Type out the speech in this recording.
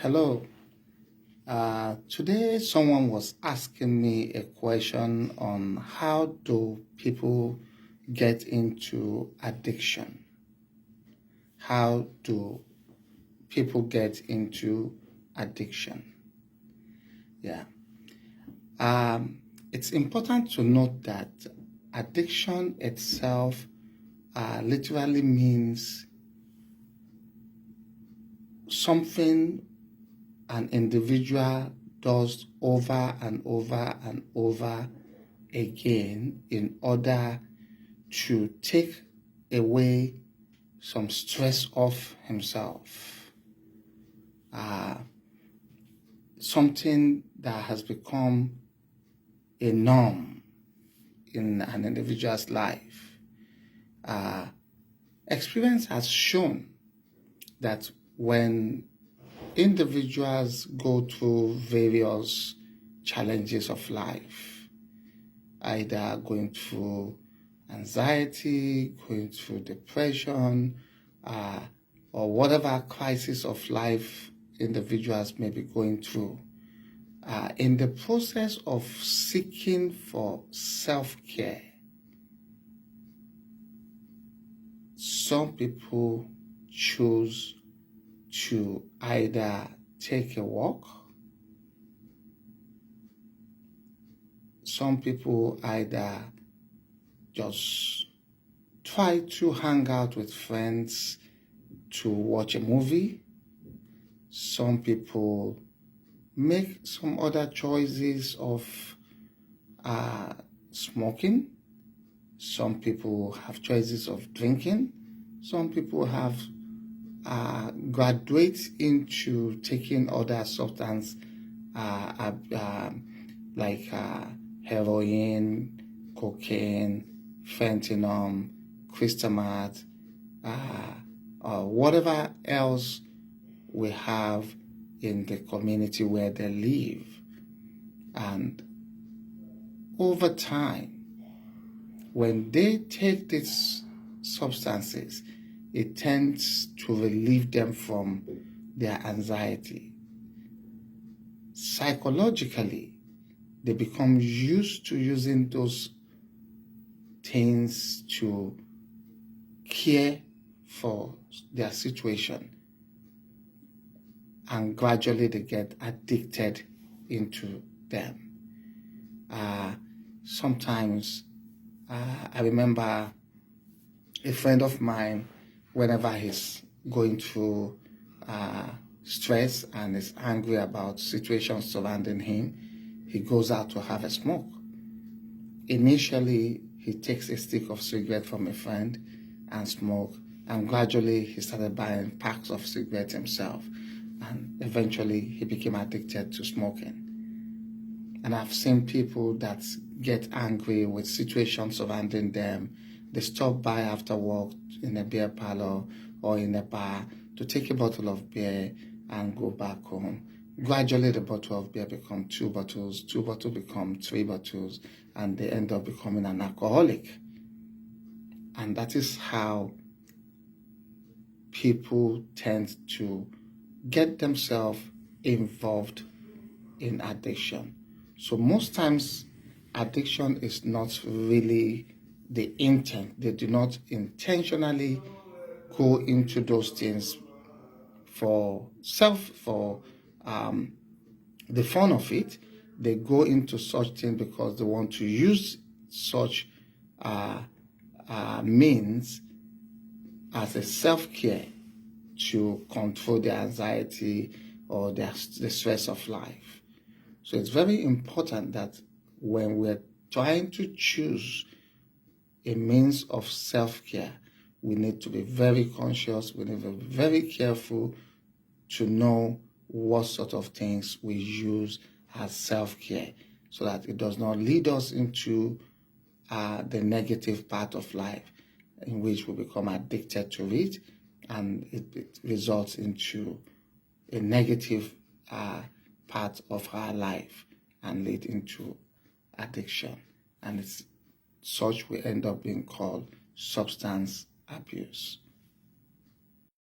Hello. Today, someone was asking me a question on how do people get into addiction? How do people get into addiction? Yeah. It's important to note that addiction itself literally means something an individual does over and over and over again in order to take away some stress off himself. Something that has become a norm in an individual's life. Experience has shown that when individuals go through various challenges of life, either going through anxiety, going through depression, or whatever crisis of life individuals may be going through. In the process of seeking for self-care, some people choose to either take a walk, some people either just try to hang out with friends to watch a movie, some people make some other choices of smoking, some people have choices of drinking, some people have graduate into taking other substances like heroin, cocaine, fentanyl, crystal meth, or whatever else we have in the community where they live. And over time, when they take these substances, it tends to relieve them from their anxiety. Psychologically, they become used to using those things to care for their situation, and gradually they get addicted into them. Sometimes I remember a friend of mine, whenever he's going through stress and is angry about situations surrounding him, he goes out to have a smoke. Initially, he takes a stick of cigarette from a friend and smoke, and gradually he started buying packs of cigarettes himself, and eventually he became addicted to smoking. And I've seen people that get angry with situations surrounding them. They stop by after work in a beer parlor or in a bar to take a bottle of beer and go back home. Gradually, the bottle of beer becomes 2 bottles, 2 bottles become 3 bottles, and they end up becoming an alcoholic. And that is how people tend to get themselves involved in addiction. So most times, addiction is not really the intent. They do not intentionally go into those things for the fun of it. They go into such things because they want to use such means as a self-care to control their anxiety or the stress of life. So it's very important that when we're trying to choose a means of self-care, we need to be very conscious, we need to be very careful to know what sort of things we use as self-care so that it does not lead us into the negative part of life in which we become addicted to it, and it results into a negative part of our life and lead into addiction. And it's such we end up being called substance abuse.